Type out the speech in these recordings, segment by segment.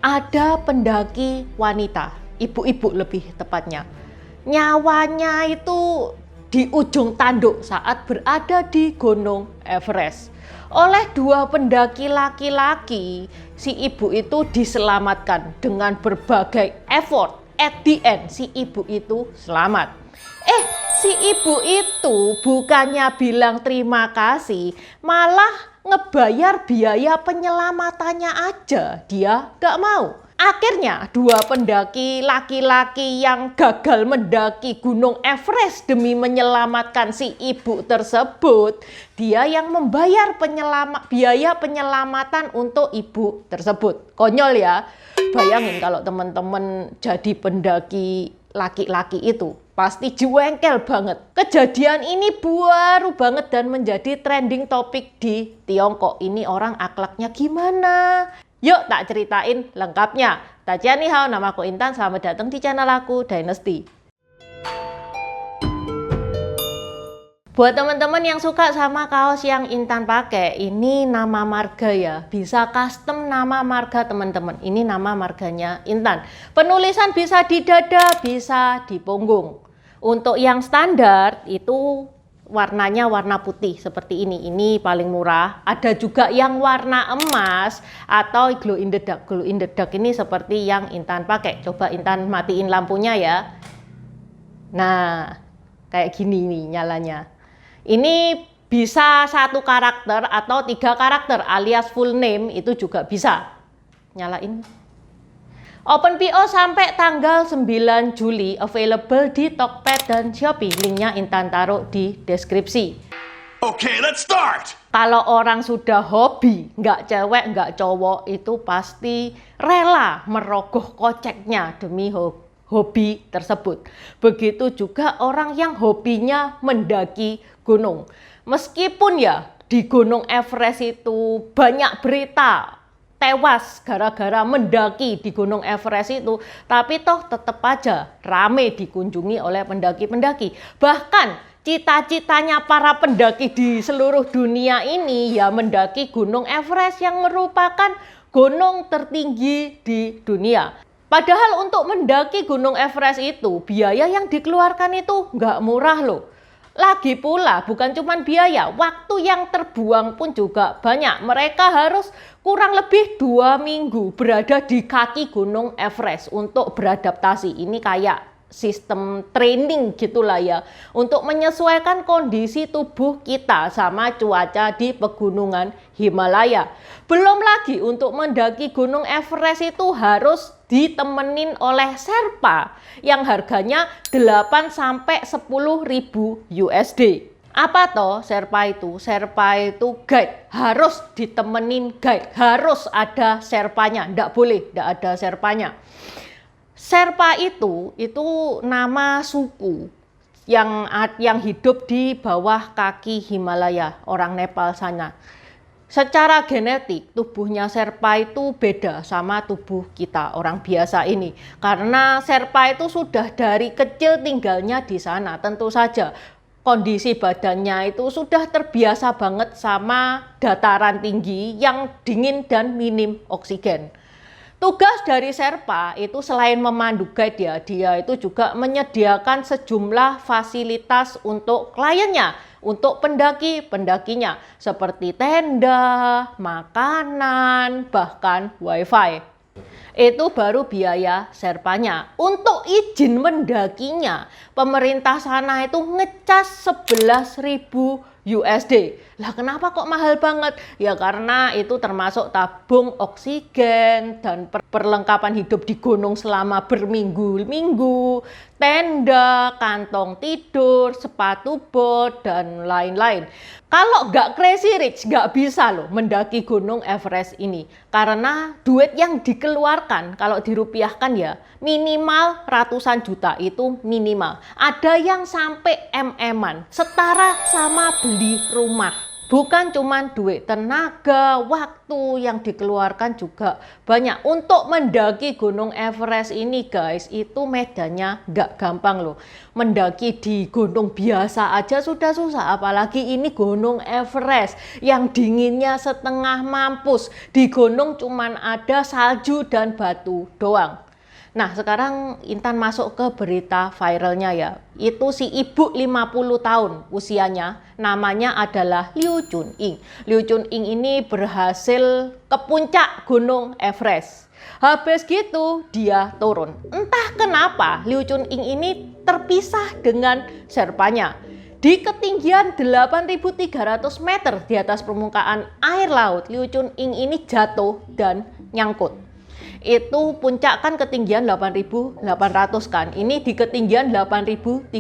Ada pendaki wanita, ibu-ibu lebih tepatnya. Nyawanya itu di ujung tanduk saat berada di Gunung Everest. Oleh dua pendaki laki-laki, si ibu itu diselamatkan dengan berbagai effort. At the end, si ibu itu selamat. Si ibu itu bukannya bilang terima kasih, malah ngebayar biaya penyelamatannya aja. Dia gak mau. Akhirnya dua pendaki laki-laki yang gagal mendaki Gunung Everest demi menyelamatkan si ibu tersebut, dia yang membayar biaya penyelamatan untuk ibu tersebut. Konyol ya. Bayangin kalau teman-teman jadi pendaki laki-laki itu, pasti jengkel banget. Kejadian ini baru banget dan menjadi trending topik di Tiongkok. Ini orang akhlaknya gimana? Yuk tak ceritain lengkapnya. Tajian ni hao, nama aku Intan. Selamat datang di channel aku, Dynasty. Buat teman-teman yang suka sama kaos yang Intan pakai, ini nama marga ya. Bisa custom nama marga teman-teman. Ini nama marganya Intan. Penulisan bisa di dada, bisa di punggung. Untuk yang standar itu warnanya warna putih seperti ini. Ini paling murah. Ada juga yang warna emas atau glow in the dark. Glow in the dark ini seperti yang Intan pakai. Coba Intan matiin lampunya ya. Nah, kayak gini nih nyalanya. Ini bisa 1 karakter atau 3 karakter alias full name, itu juga bisa. Nyalain. Open PO sampai tanggal 9 Juli, available di Tokped dan Shopee. Linknya Intan taruh di deskripsi. Okay, let's start! Kalau orang sudah hobi, nggak cewek, nggak cowok, itu pasti rela merogoh koceknya demi hobi tersebut. Begitu juga orang yang hobinya mendaki gunung. Meskipun ya di Gunung Everest itu banyak berita tewas gara-gara mendaki di Gunung Everest itu, tapi toh tetap aja rame dikunjungi oleh pendaki-pendaki. Bahkan cita-citanya para pendaki di seluruh dunia ini ya mendaki Gunung Everest yang merupakan gunung tertinggi di dunia. Padahal untuk mendaki Gunung Everest itu biaya yang dikeluarkan itu nggak murah loh. Lagi pula bukan cuma biaya, waktu yang terbuang pun juga banyak. Mereka harus kurang lebih 2 minggu berada di kaki Gunung Everest untuk beradaptasi. Ini kayak sistem training gitulah ya, untuk menyesuaikan kondisi tubuh kita sama cuaca di pegunungan Himalaya. Belum lagi untuk mendaki Gunung Everest itu harus ditemenin oleh Sherpa yang harganya 8 sampai 10.000 USD. Apa toh Sherpa itu? Sherpa itu guide, harus ditemenin guide, harus ada Sherpanya, ndak boleh ndak ada Sherpanya. Sherpa itu nama suku yang hidup di bawah kaki Himalaya, orang Nepal sana. Secara genetik tubuhnya Sherpa itu beda sama tubuh kita orang biasa ini. Karena Sherpa itu sudah dari kecil tinggalnya di sana. Tentu saja kondisi badannya itu sudah terbiasa banget sama dataran tinggi yang dingin dan minim oksigen. Tugas dari Sherpa itu selain memandu guide ya, dia itu juga menyediakan sejumlah fasilitas untuk kliennya, untuk pendaki-pendakinya, seperti tenda, makanan, bahkan wifi. Itu baru biaya Sherpanya. Untuk izin mendakinya, pemerintah sana itu ngecas 11.000 USD. Lah kenapa kok mahal banget? Ya karena itu termasuk tabung oksigen dan perlengkapan hidup di gunung selama berminggu-minggu, tenda, kantong tidur, sepatu bot, dan lain-lain. Kalau nggak crazy rich, nggak bisa loh mendaki Gunung Everest ini. Karena duit yang dikeluarkan, kalau dirupiahkan ya, minimal ratusan juta itu minimal. Ada yang sampai MM-an, setara sama beli rumah. Bukan cuma duit, tenaga, waktu yang dikeluarkan juga banyak. Untuk mendaki Gunung Everest ini guys, itu medannya nggak gampang loh. Mendaki di gunung biasa aja sudah susah, apalagi ini Gunung Everest yang dinginnya setengah mampus. Di gunung cuma ada salju dan batu doang. Nah, sekarang Intan masuk ke berita viralnya ya. Itu si ibu 50 tahun usianya, namanya adalah Liu Chun-ying. Liu Chun-ying ini berhasil ke puncak Gunung Everest. Habis gitu dia turun. Entah kenapa Liu Chun-ying ini terpisah dengan serpanya. Di ketinggian 8.300 meter di atas permukaan air laut, Liu Chun-ying ini jatuh dan nyangkut. Itu puncak kan ketinggian 8.800 kan, ini di ketinggian 8.300.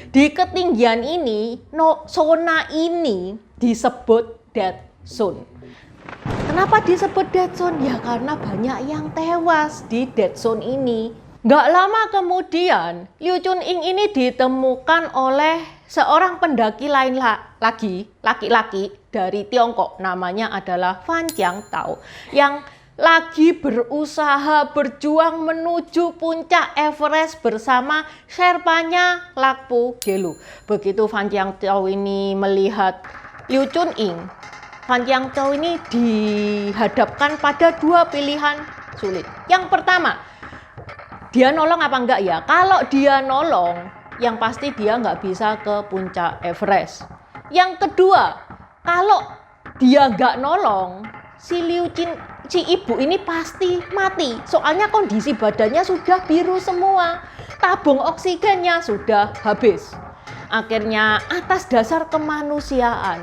Di ketinggian ini zona ini disebut dead zone. Kenapa disebut dead zone? Ya karena banyak yang tewas di dead zone ini. Nggak lama kemudian Liu Chun-ying ini ditemukan oleh seorang pendaki lain lagi, laki-laki dari Tiongkok, namanya adalah Fan Jiantao, yang lagi berusaha berjuang menuju puncak Everest bersama Sherpanya Lakpo Gelu. Begitu Fan Jiantao ini melihat Liu Chun-ying, Fan Jiantao ini dihadapkan pada dua pilihan sulit. Yang pertama, dia nolong apa enggak ya? Kalau dia nolong, yang pasti dia nggak bisa ke puncak Everest. Yang kedua, kalau dia nggak nolong, si ibu ini pasti mati. Soalnya kondisi badannya sudah biru semua. Tabung oksigennya sudah habis. Akhirnya atas dasar kemanusiaan,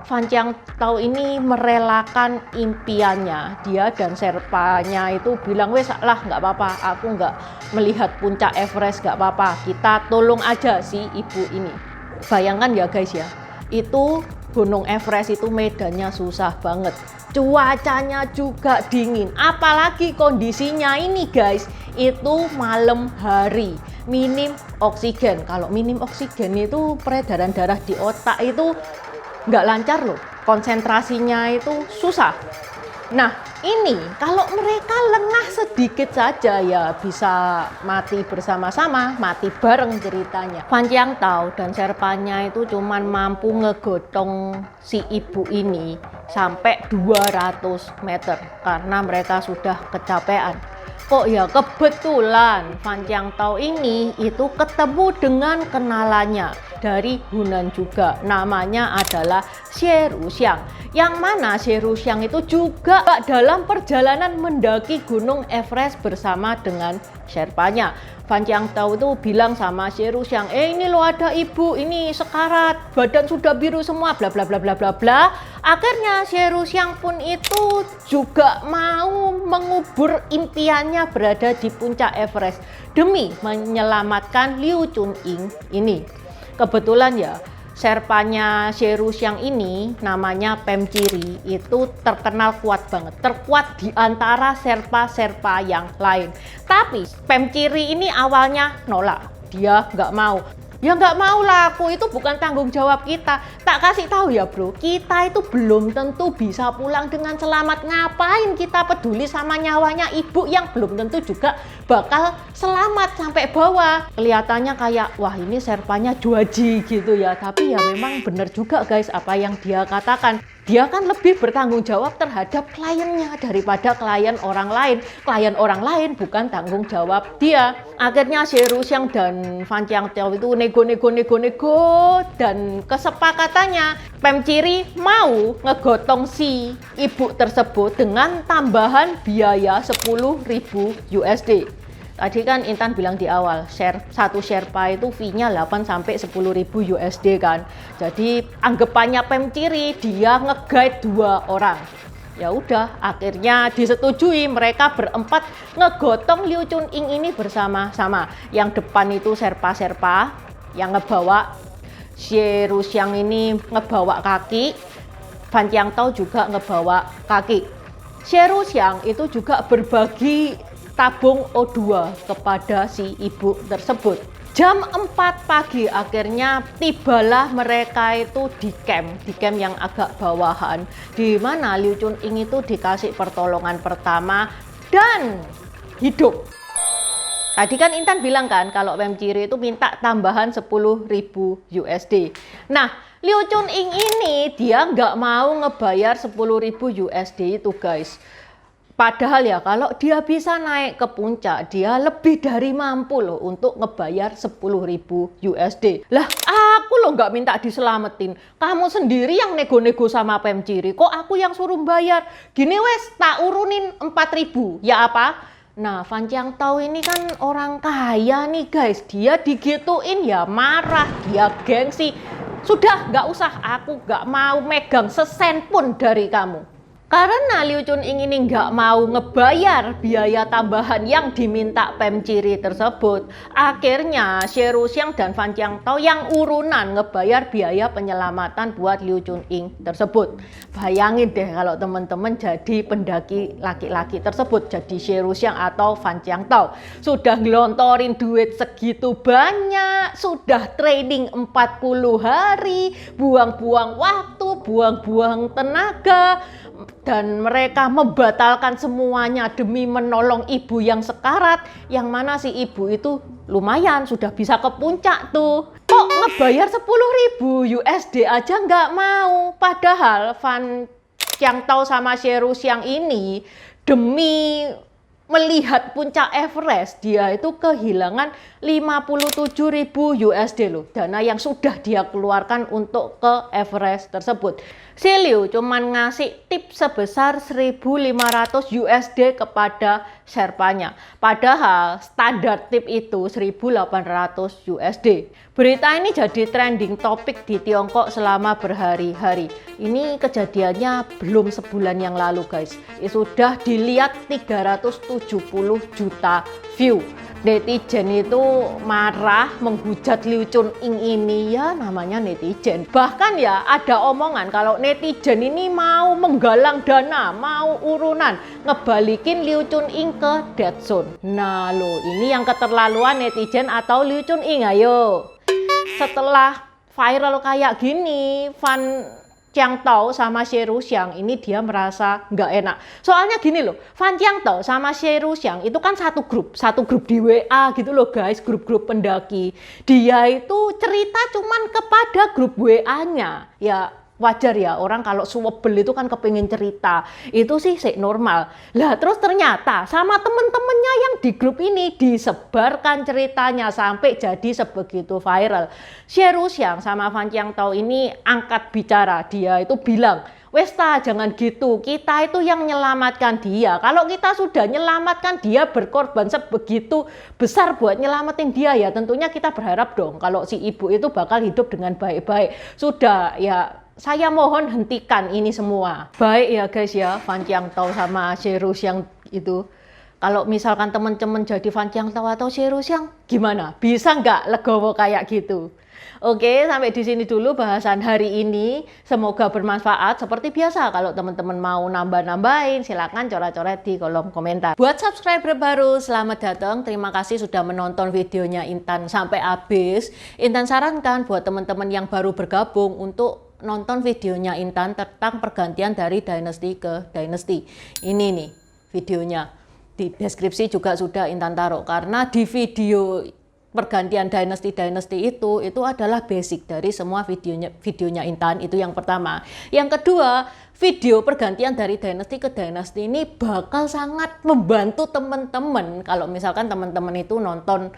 Fan Jiantao ini merelakan impiannya. Dia dan serpanya itu bilang, wes lah nggak apa-apa, aku nggak melihat puncak Everest, nggak apa-apa. Kita tolong aja si ibu ini. Bayangkan ya guys ya, itu Gunung Everest itu medannya susah banget. Cuacanya juga dingin, apalagi kondisinya ini guys, itu malam hari, minim oksigen. Kalau minim oksigen itu peredaran darah di otak itu nggak lancar loh, konsentrasinya itu susah. Nah ini kalau mereka lengah sedikit saja ya bisa mati bersama-sama, mati bareng ceritanya. Fan Jiantao dan serpanya itu cuman mampu ngegotong si ibu ini sampai 200 meter karena mereka sudah kecapean. Kok ya kebetulan Fan Jiantao ini itu ketemu dengan kenalannya dari Hunan juga, namanya adalah Xie Ruxiang. Yang mana Xie Ruxiang itu juga dalam perjalanan mendaki Gunung Everest bersama dengan Sherpanya. Fan Jiantao itu bilang sama Xie Ruxiang, ini lo ada ibu, ini sekarat, badan sudah biru semua, bla bla bla bla bla bla. Akhirnya Xie Ruxiang pun itu juga mau mengubur impiannya berada di puncak Everest demi menyelamatkan Liu Chun-ying ini. Kebetulan ya, serpanya Xie Ruxiang ini namanya Pem Chiri itu terkenal kuat banget, terkuat di antara serpa-serpa yang lain. Tapi Pem Chiri ini awalnya nolak, dia nggak mau. Ya nggak mau lah, aku itu bukan tanggung jawab kita. Tak kasih tahu ya bro, kita itu belum tentu bisa pulang dengan selamat. Ngapain kita peduli sama nyawanya ibu yang belum tentu juga bakal selamat sampai bawah. Kelihatannya kayak, wah ini serpanya juaji gitu ya. Tapi ya memang bener juga guys apa yang dia katakan. Dia kan lebih bertanggung jawab terhadap kliennya daripada klien orang lain. Klien orang lain bukan tanggung jawab dia. Akhirnya Xie Ruxiang dan Fan Jiantao itu nego dan kesepakatannya Pem Chiri mau ngegotong si ibu tersebut dengan tambahan biaya 10.000 USD. Tadi kan Intan bilang di awal, satu Sherpa itu fee-nya 8-10.000 USD kan. Jadi anggapannya Pem Chiri dia nge-guide 2 orang. Ya udah, akhirnya disetujui mereka berempat ngegotong Liu Chun-ying ini bersama-sama. Yang depan itu Sherpa-Sherpa yang ngebawa, Xie Ruxiang ini ngebawa kaki, Fan Jiantao juga ngebawa kaki. Xie Ruxiang itu juga berbagi tabung O2 kepada si ibu tersebut. Jam 4 pagi akhirnya tibalah mereka itu di camp yang agak bawahan, di mana Liu Chun-ing itu dikasih pertolongan pertama dan hidup. Tadi kan Intan bilang kan kalau Pem Ciri itu minta tambahan 10.000 USD. Nah, Liu Chun-ing ini dia nggak mau ngebayar 10.000 USD itu guys. Padahal ya kalau dia bisa naik ke puncak, dia lebih dari mampu loh untuk ngebayar 10.000 USD. Lah aku loh nggak minta diselamatin. Kamu sendiri yang nego-nego sama Pem Ciri. Kok aku yang suruh bayar? Gini wes tak urunin 4.000. Ya apa? Nah, Fan Chiang Tao ini kan orang kaya nih guys. Dia digituin ya marah, dia gengsi. Sudah nggak usah, aku nggak mau megang sesen pun dari kamu. Karena Liu Chun-ing ini nggak mau ngebayar biaya tambahan yang diminta Pem Ciri tersebut, akhirnya Xie Ruxiang dan Fan Chiang Tao yang urunan ngebayar biaya penyelamatan buat Liu Chun-ing tersebut. Bayangin deh kalau teman-teman jadi pendaki laki-laki tersebut, jadi Xie Ruxiang atau Fan Chiang Tao. Sudah ngelontorin duit segitu banyak, sudah training 40 hari, buang-buang waktu, buang-buang tenaga, dan mereka membatalkan semuanya demi menolong ibu yang sekarat, yang mana si ibu itu lumayan sudah bisa ke puncak tuh. Kok ngebayar 10.000 USD aja nggak mau? Padahal Fan Chiang Tao sama Xie Ruxiang ini demi melihat puncak Everest dia itu kehilangan 57.000 USD loh, dana yang sudah dia keluarkan untuk ke Everest tersebut. Si Liu cuman ngasih tip sebesar 1.500 USD kepada Sherpanya, padahal standar tip itu 1.800 USD. Berita ini jadi trending topik di Tiongkok selama berhari-hari. Ini kejadiannya belum sebulan yang lalu guys. Sudah dilihat 370 juta view. Netizen itu marah menghujat Liu Chun-ing ini, ya namanya netizen. Bahkan ya ada omongan kalau netizen ini mau menggalang dana, mau urunan ngebalikin Liu Chun-ing ke dead zone. Nah lo ini yang keterlaluan netizen atau Liu Chun-ing, ayo. Setelah viral kayak gini, Fan Chiang Tao sama Xie Ruxiang ini dia merasa nggak enak. Soalnya gini loh, Fan Chiang Tao sama Xie Ruxiang itu kan satu grup di WA gitu loh guys, grup-grup pendaki. Dia itu cerita cuman kepada grup WA-nya. Ya wajar ya, orang kalau suwebel itu kan kepingin cerita, itu sih normal. Lah terus ternyata sama temen-temennya yang di grup ini disebarkan ceritanya sampai jadi sebegitu viral. Xie Ruxiang sama Fan Chiang Tao ini angkat bicara, dia itu bilang, Westa jangan gitu, kita itu yang menyelamatkan dia. Kalau kita sudah menyelamatkan dia, berkorban sebegitu besar buat nyelamatin dia, ya tentunya kita berharap dong kalau si ibu itu bakal hidup dengan baik-baik. Sudah ya, saya mohon hentikan ini semua. Baik ya guys ya, Fan Chiang Tao sama Xie Ruxiang itu. Kalau misalkan teman-teman jadi Fan Chiang Tao atau Xie Ruxiang, gimana? Bisa nggak legowo kayak gitu? Oke, sampai di sini dulu bahasan hari ini. Semoga bermanfaat. Seperti biasa, kalau teman-teman mau nambah-nambahin, silakan coret-coret di kolom komentar. Buat subscriber baru, selamat datang. Terima kasih sudah menonton videonya Intan sampai habis. Intan sarankan buat teman-teman yang baru bergabung untuk nonton videonya Intan tentang pergantian dari dynasty ke dynasty. Ini nih videonya. Di deskripsi juga sudah Intan taruh, karena di video pergantian dynasty itu adalah basic dari semua videonya Intan. Itu yang pertama. Yang kedua, video pergantian dari dynasty ke dynasty ini bakal sangat membantu teman-teman kalau misalkan teman-teman itu nonton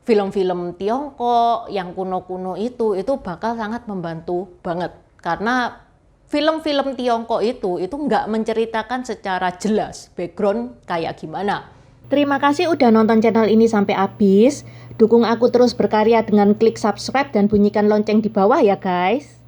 film-film Tiongkok yang kuno-kuno itu bakal sangat membantu banget, karena film-film Tiongkok itu nggak menceritakan secara jelas background kayak gimana. Terima kasih udah nonton channel ini sampai habis. Dukung aku terus berkarya dengan klik subscribe dan bunyikan lonceng di bawah ya guys.